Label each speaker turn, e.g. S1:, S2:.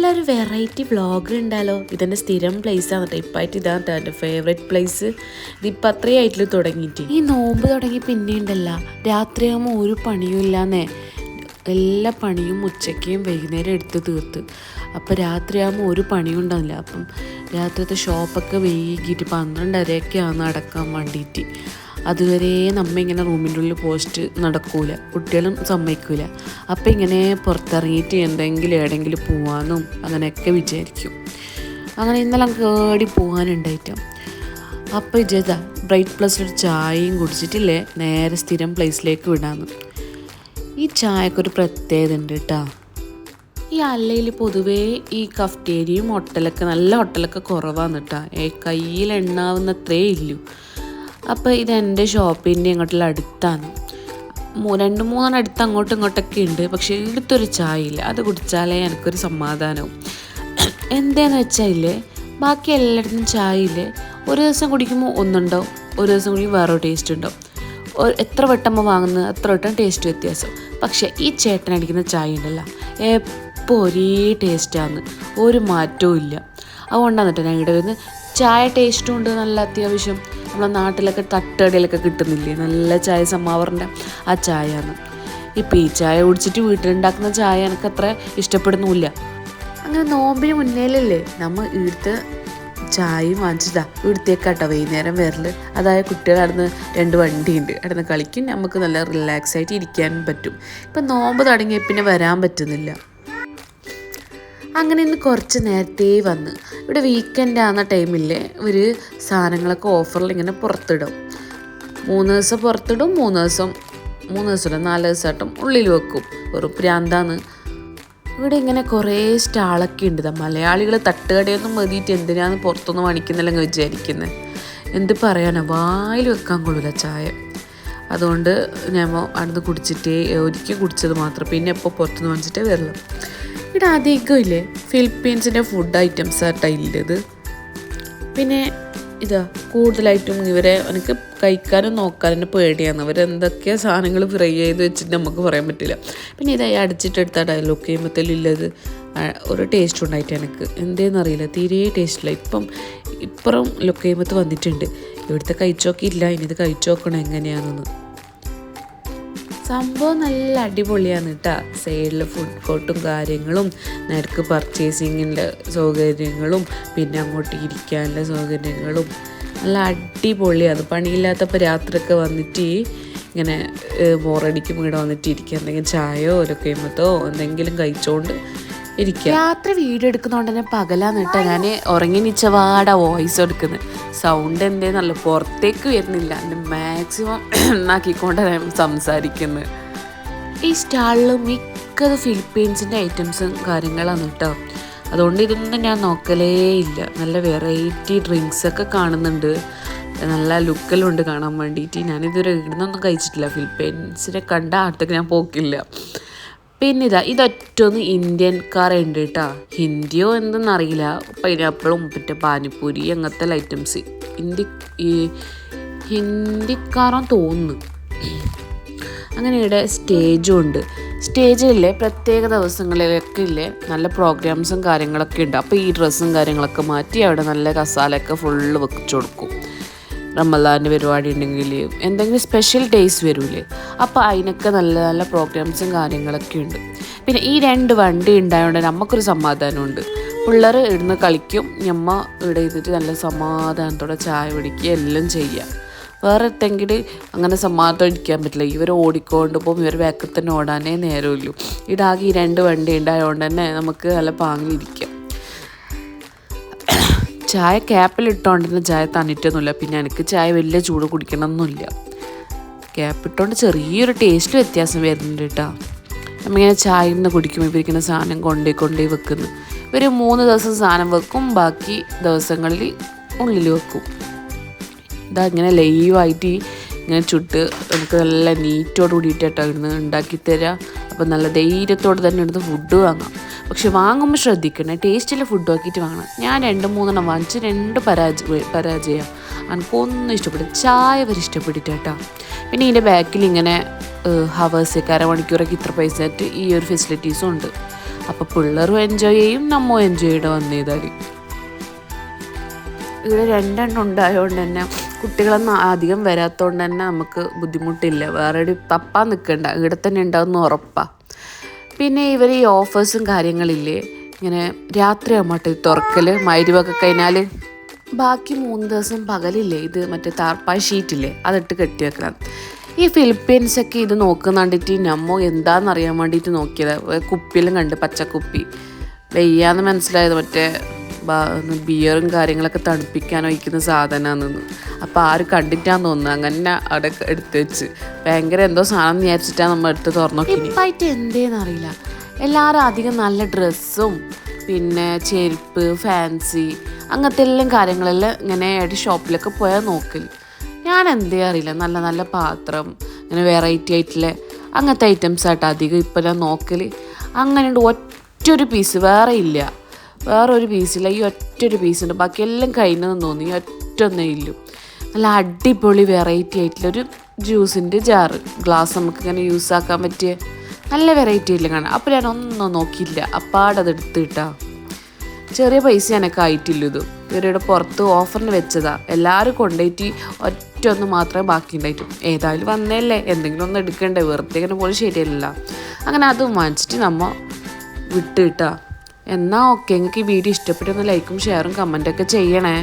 S1: നല്ലൊരു variety vlogger ഉണ്ടാലോ. ഇതെൻ്റെ സ്ഥിരം പ്ലേസാണ് കേട്ടോ. ഇപ്പായിട്ട് ഇതാണ് കേട്ടോ എൻ്റെ ഫേവറേറ്റ് പ്ലേസ്. ഇതിപ്പോൾ അത്രയായിട്ടില്ല തുടങ്ങിയിട്ട്. ഈ നോമ്പ് തുടങ്ങി പിന്നെ ഉണ്ടല്ല, രാത്രിയാകുമ്പോൾ ഒരു പണിയും ഇല്ലാന്നേ. എല്ലാ പണിയും ഉച്ചയ്ക്കും വൈകുന്നേരം എടുത്ത് തീർത്ത്. അപ്പോൾ രാത്രിയാകുമ്പോൾ ഒരു പണിയും ഉണ്ടാവില്ല. അപ്പം രാത്രിയത്തെ ഷോപ്പൊക്കെ വൈകിട്ട് 12:30 അടക്കാൻ വേണ്ടിയിട്ട്. അതുവരെ നമ്മ ഇങ്ങനെ റൂമിൻ്റെ ഉള്ളിൽ പോസ്റ്റ് നടക്കൂല, കുട്ടികളും സമ്മതിക്കൂല. അപ്പം ഇങ്ങനെ പുറത്തിറങ്ങിയിട്ട് എന്തെങ്കിലും എവിടെയെങ്കിലും പോകാനും അങ്ങനെയൊക്കെ വിചാരിക്കും. അങ്ങനെ ഇന്നലെ കേടി പോകാനുണ്ടായിട്ട് അപ്പം വിചാരിച്ചാ ബ്രൈറ്റ് പ്ലസിലൊരു ചായയും കുടിച്ചിട്ടില്ലേ നേരെ സ്ഥിരം പ്ലേസിലേക്ക് വിടാമെന്ന്. ഈ ചായക്കൊരു പ്രത്യേകത ഉണ്ട് കേട്ടോ. ഈ അല്ലയിൽ പൊതുവേ ഈ കഫ്റ്റേരിയയും ഹോട്ടലൊക്കെ നല്ല ഹോട്ടലൊക്കെ കുറവാണ് കേട്ടോ. കയ്യിൽ എണ്ണാവുന്നത്രേ ഇല്ലൂ. അപ്പോൾ ഇതെൻ്റെ ഷോപ്പിൻ്റെ ഇങ്ങോട്ടുള്ള അടുത്താണ്. 2-3 അടുത്ത് അങ്ങോട്ടും ഇങ്ങോട്ടൊക്കെ ഉണ്ട്. പക്ഷേ ഇവിടുത്തൊരു ചായ ഇല്ല, അത് കുടിച്ചാലേ എനിക്കൊരു സമാധാനവും. എന്താന്ന് വെച്ചാൽ ഇല്ലേ, ബാക്കി എല്ലായിടത്തും ചായ ഇല്ലേ, ഒരു ദിവസം കുടിക്കുമ്പോൾ ഒന്നുണ്ടാവും, ഒരു ദിവസം കുടിക്കുമ്പോൾ വേറൊരു ടേസ്റ്റ് ഉണ്ടാവും. എത്ര വട്ടമ്മ വാങ്ങുന്നത് അത്ര വട്ടം ടേസ്റ്റ് വ്യത്യാസം. പക്ഷേ ഈ ചേട്ടൻ അടിക്കുന്ന ചായ ഉണ്ടല്ലോ, എപ്പോൾ ഒരേ ടേസ്റ്റാണ്, ഒരു മാറ്റവും ഇല്ല. അതുകൊണ്ടാണ് കേട്ടോ ഞാൻ ഇവിടെ വരുന്നത്. ചായ ടേസ്റ്റും ഉണ്ട് നല്ല അത്യാവശ്യം. നമ്മളെ നാട്ടിലൊക്കെ തട്ടുകടയിലൊക്കെ കിട്ടുന്നില്ലേ നല്ല ചായ, സമാവറിൻ്റെ ആ ചായയാണ്. ഇപ്പം ഈ ചായ കുടിച്ചിട്ട് വീട്ടിലുണ്ടാക്കുന്ന ചായ എനിക്കത്ര ഇഷ്ടപ്പെടുന്നില്ല. അങ്ങനെ നോമ്പിന് മുന്നേലല്ലേ നമ്മൾ ഇവിടുത്തെ ചായയും വാങ്ങിച്ചതാ ഇവിടുത്തേക്കാട്ടോ വൈകുന്നേരം വരൽ. അതായത് കുട്ടികൾ അവിടുന്ന് 2 വണ്ടിയുണ്ട്, അവിടുന്ന് കളിക്കും, നമുക്ക് നല്ല റിലാക്സ് ആയിട്ട് ഇരിക്കാനും പറ്റും. ഇപ്പം നോമ്പ് തുടങ്ങിയ പിന്നെ വരാൻ പറ്റുന്നില്ല. അങ്ങനെ ഇന്ന് കുറച്ച് നേരത്തെ വന്ന് ഇവിടെ വീക്കെൻഡ് ആകുന്ന ടൈമില്ലേ ഇവർ സാധനങ്ങളൊക്കെ ഓഫറിൽ ഇങ്ങനെ പുറത്തിടും. 3 ദിവസം പുറത്തിടും, 3 ദിവസം 4 ദിവസമായിട്ടും ഉള്ളിൽ വെക്കും. വെറും പ്രാന്താന്ന്. ഇവിടെ ഇങ്ങനെ കുറേ സ്റ്റാളൊക്കെ ഉണ്ട്. മലയാളികൾ തട്ടുകടയൊന്നും മതിയിട്ട് എന്തിനാന്ന് പുറത്തൊന്നും വാങ്ങിക്കുന്നില്ലെങ്കിൽ വിചാരിക്കുന്നത്. എന്ത് പറയാനാ, വായിൽ വെക്കാൻ കൊള്ളില്ല ചായ. അതുകൊണ്ട് ഞാൻ അവിടുന്ന് കുടിച്ചിട്ടേ ഒരിക്കൽ കുടിച്ചത് മാത്രം, പിന്നെ ഇപ്പോൾ പുറത്തുനിന്ന് വാങ്ങിച്ചിട്ടേ വരില്ല. ഇവിടെ അധികം ഇല്ലേ ഫിലിപ്പീൻസിൻ്റെ ഫുഡ് ഐറ്റംസ് ആയിട്ടത്. പിന്നെ ഇതാ കൂടുതലായിട്ടും ഇവരെ എനിക്ക് കഴിക്കാനും നോക്കാനും പേടിയാണ്. അവരെന്തൊക്കെ സാധനങ്ങൾ ഫ്രൈ ചെയ്ത് വെച്ചിട്ട് നമുക്ക് പറയാൻ പറ്റില്ല. പിന്നെ ഇതായി അടിച്ചിട്ടെടുത്ത ഡയലോഗ് ചെയ്യുമ്പോഴത്തേലുള്ളത് ഒരു ടേസ്റ്റ് ഉണ്ടായിട്ട് എനിക്ക് എന്തേന്നറിയില്ല, തീരെ ടേസ്റ്റില്ല. ഇപ്പുറം ലൊക്കേമത്ത് വന്നിട്ടുണ്ട്. ഇവിടുത്തെ കഴിച്ചോക്കിയില്ല, ഇനി ഇത് കഴിച്ചു നോക്കണം എങ്ങനെയാണെന്ന്. സംഭവം നല്ല അടിപൊളിയാണ് കേട്ടോ. സൈഡിൽ ഫുഡ് കോർട്ടും കാര്യങ്ങളും, നേർക്ക് പർച്ചേസിങ്ങിൻ്റെ സൗകര്യങ്ങളും, പിന്നെ അങ്ങോട്ട് ഇരിക്കാനുള്ള സൗകര്യങ്ങളും നല്ല അടിപൊളിയാണ്. പണിയില്ലാത്തപ്പോൾ രാത്രിയൊക്കെ വന്നിട്ട് ഇങ്ങനെ ബോറടിക്കുമ്പോൾ ഇവിടെ വന്നിട്ട് ഇരിക്കുക, എന്തെങ്കിലും ചായയോ ഒരു കൈമത്തോ എന്തെങ്കിലും കഴിച്ചുകൊണ്ട് ഇരിക്കുക. രാത്രി വീഡിയോ എടുക്കുന്നതുകൊണ്ട് തന്നെ പകലാന്ന് കേട്ടോ ഞാൻ ഉറങ്ങി നിച്ചവാടാ വോയിസ് എടുക്കുന്നത്. സൗണ്ട് എന്തേന്നല്ല പുറത്തേക്ക് വരുന്നില്ല, എൻ്റെ മാക്സിമം ആക്കിക്കൊണ്ടാണ് ഞാൻ സംസാരിക്കുന്നത്. ഈ സ്റ്റാളിൽ മിക്കത് ഫിലിപ്പീൻസിൻ്റെ ഐറ്റംസും കാര്യങ്ങളാണ് കേട്ടോ. അതുകൊണ്ട് ഇതൊന്നും ഞാൻ നോക്കലേ ഇല്ല. നല്ല വെറൈറ്റി ഡ്രിങ്ക്സൊക്കെ കാണുന്നുണ്ട്, നല്ല ലുക്കിലുണ്ട് കാണാൻ വേണ്ടിയിട്ട്. ഞാനിതുവരെ ഇവിടുന്നൊന്നും കഴിച്ചിട്ടില്ല. ഫിലിപ്പീൻസിനെ കണ്ട അടുത്തേക്ക് ഞാൻ പോക്കില്ല. പിന്നെ ഇതൊറ്റൊന്ന് ഇന്ത്യൻക്കാർ ഉണ്ട് കേട്ടോ. ഹിന്ദിയോ എന്തെന്നറിയില്ല. പൈനാപ്പിളും മറ്റേ പാനിപ്പൂരി അങ്ങനത്തെ ഐറ്റംസ് ഈ ഹിന്ദിക്കാരൻ തോന്നുന്നു. അങ്ങനെ ഇവിടെ സ്റ്റേജും ഉണ്ട്. സ്റ്റേജിലെ പ്രത്യേക ദിവസങ്ങളിലൊക്കെ ഇല്ലേ നല്ല പ്രോഗ്രാംസും കാര്യങ്ങളൊക്കെ ഉണ്ട്. അപ്പോൾ ഈ ഡ്രസ്സും കാര്യങ്ങളൊക്കെ മാറ്റി അവിടെ നല്ല കസാലയൊക്കെ ഫുള്ള് വെച്ചു കൊടുക്കും. റമദാൻ്റെ പരിപാടി ഉണ്ടെങ്കിൽ എന്തെങ്കിലും സ്പെഷ്യൽ ഡേയ്സ് വരൂലേ, അപ്പോൾ അതിനൊക്കെ നല്ല നല്ല പ്രോഗ്രാംസും കാര്യങ്ങളൊക്കെ ഉണ്ട്. പിന്നെ ഈ 2 വണ്ടി ഉണ്ടായതുകൊണ്ട് നമുക്കൊരു സമാധാനമുണ്ട്. പിള്ളേർ ഇവിടുന്ന് കളിക്കും, ഞമ്മ ഇവിടെ ഇരുന്നിട്ട് നല്ല സമാധാനത്തോടെ ചായ പിടിക്കുക എല്ലാം ചെയ്യുക. വേറെ എത്തെങ്കിലും അങ്ങനെ സമാധാനം ഇരിക്കാൻ പറ്റില്ല. ഇവർ ഓടിക്കൊണ്ട് പോകും, ഇവർ ബാക്കിൽ തന്നെ ഓടാനേ നേരമില്ലൂ. ഇടാകെ ഈ 2 വണ്ടി ഉണ്ടായതുകൊണ്ട് തന്നെ നമുക്ക് നല്ല പാങ്ങിലിരിക്കാം. ചായ ക്യാപ്പിലിട്ടോണ്ടിരുന്ന ചായ തണിറ്റൊന്നുമില്ല. പിന്നെ എനിക്ക് ചായ വലിയ ചൂട് കുടിക്കണമെന്നില്ല. ക്യാപ്പിട്ടോണ്ട് ചെറിയൊരു ടേസ്റ്റ് വ്യത്യാസം വരുന്നുണ്ട് കേട്ടോ. നമ്മളിങ്ങനെ ചായ നിന്ന് കുടിക്കുമ്പോൾ ഇവരിക്കുന്ന സാധനം കൊണ്ടേ വെക്കുന്നു. ഇവർ 3 ദിവസം സാധനം വെക്കും, ബാക്കി ദിവസങ്ങളിൽ ഉള്ളിൽ വെക്കും. ഇങ്ങനെ ലൈവായിട്ട് ഇങ്ങനെ ചുട്ട് നമുക്ക് നല്ല നീറ്റോട് കൂടിയിട്ടാണ് ഇവിടുന്ന് ഉണ്ടാക്കി തരാം. അപ്പം നല്ല ധൈര്യത്തോടെ തന്നെ ഇവിടുന്ന് ഫുഡ് വാങ്ങാം. പക്ഷെ വാങ്ങുമ്പോൾ ശ്രദ്ധിക്കണേ, ടേസ്റ്റിൽ ഫുഡ് നോക്കിയിട്ട് വാങ്ങണം. ഞാൻ 2-3 വാങ്ങിച്ച് 2 പരാജയം. എനിക്കൊന്നും ഇഷ്ടപ്പെടും, ചായ വരെ ഇഷ്ടപ്പെട്ടിട്ടാ. പിന്നെ ഇതിൻ്റെ ബാക്കിൽ ഇങ്ങനെ ഹവേഴ്സൊക്കെ 1/2 മണിക്കൂറൊക്കെ ഇത്ര പൈസ ആയിട്ട് ഈ ഒരു ഫെസിലിറ്റീസും ഉണ്ട്. അപ്പോൾ പിള്ളേരും എൻജോയ് ചെയ്യും, നമ്മ എൻജോയ് ചെയ്ത് വന്നേതാൽ. ഇവിടെ 2 എണ്ണം ഉണ്ടായതുകൊണ്ട് തന്നെ കുട്ടികളൊന്നും അധികം വരാത്തതുകൊണ്ട് തന്നെ നമുക്ക് ബുദ്ധിമുട്ടില്ല. വേറെ ഒരു തപ്പാൻ നിൽക്കണ്ട, ഇവിടെ തന്നെ ഉണ്ടാവുന്ന ഉറപ്പാണ്. പിന്നെ ഇവർ ഈ ഓഫേഴ്സും കാര്യങ്ങളില്ലേ, ഇങ്ങനെ രാത്രി ആകുമ്പോട്ട് തുറക്കൽ മഗ്‌രിബൊക്കെ കഴിഞ്ഞാൽ. ബാക്കി 3 ദിവസം പകലില്ലേ ഇത് മറ്റേ താർപ്പായ ഷീറ്റില്ലേ അതിട്ട് കെട്ടി വെക്കണം. ഈ ഫിലിപ്പീൻസൊക്കെ ഇത് നോക്കുന്ന കണ്ടിട്ട് നമ്മ എന്താണെന്നറിയാൻ വേണ്ടിയിട്ട് നോക്കിയത്. കുപ്പിയിലും കണ്ട് പച്ചക്കുപ്പി വെയ്യാന്ന് മനസ്സിലായത്, മറ്റേ ബിയറും കാര്യങ്ങളൊക്കെ തണുപ്പിക്കാൻ ഒഴിക്കുന്ന സാധനമാണെന്ന്. അപ്പോൾ ആര് കണ്ടിട്ടാന്ന് തോന്നുന്നു, അങ്ങനെ അവിടെ എടുത്ത് വെച്ച് ഭയങ്കര എന്തോ സാധനം വിചാരിച്ചിട്ടാണ് നമ്മൾ എടുത്ത് തുറന്നു നോക്കി. ഇപ്പായിട്ട് എന്തേന്നറിയില്ല, എല്ലാവരും അധികം നല്ല ഡ്രസ്സും പിന്നെ ചെരുപ്പ് ഫാൻസി അങ്ങനത്തെ എല്ലാം കാര്യങ്ങളെല്ലാം ഇങ്ങനെ ഷോപ്പിലൊക്കെ പോയാൽ നോക്കൽ. ഞാൻ എന്തേ അറിയില്ല, നല്ല നല്ല പാത്രം ഇങ്ങനെ വെറൈറ്റി ആയിട്ടുള്ള അങ്ങനത്തെ ഐറ്റംസ് ആയിട്ട് അധികം ഇപ്പം ഞാൻ നോക്കൽ. അങ്ങനെയുണ്ട് ഒറ്റൊരു പീസ് വേറെ ഇല്ല, വേറൊരു പീസില്ല, ഈ ഒറ്റൊരു പീസുണ്ട്. ബാക്കിയെല്ലാം കഴിഞ്ഞതെന്ന് തോന്നി, ഒറ്റ ഒന്നേ ഇല്ലു. നല്ല അടിപൊളി വെറൈറ്റി ആയിട്ടുള്ളൊരു ജ്യൂസിൻ്റെ ജാറ് ഗ്ലാസ് നമുക്കിങ്ങനെ യൂസ് ആക്കാൻ പറ്റിയ നല്ല വെറൈറ്റി ആയില്ല കാണാം. അപ്പോൾ ഞാൻ ഒന്നും നോക്കിയില്ല, അപ്പാടത് എടുത്തിട്ടാ. ചെറിയ പൈസ എനിക്ക് ആയിട്ടില്ല. ഇത് ഇവരുടെ പുറത്ത് ഓഫറിന് വെച്ചതാ. എല്ലാവരും കൊണ്ടുപോയിട്ട് ഒറ്റ ഒന്ന് മാത്രമേ ബാക്കി ഉണ്ടായിട്ടു. ഏതായാലും വന്നല്ലേ, എന്തെങ്കിലും ഒന്ന് എടുക്കണ്ടേ, വെറുതെ ഇങ്ങനെ പോലും ശരിയല്ല. അങ്ങനെ അതും വാങ്ങിച്ചിട്ട് നമ്മൾ വിട്ട് കിട്ടാ. എന്നാൽ ഓക്കെ, നിങ്ങൾക്ക് ഈ വീഡിയോ ഇഷ്ടപ്പെട്ടൊന്ന് ലൈക്കും ഷെയറും കമൻറ്റൊക്കെ ചെയ്യണേ.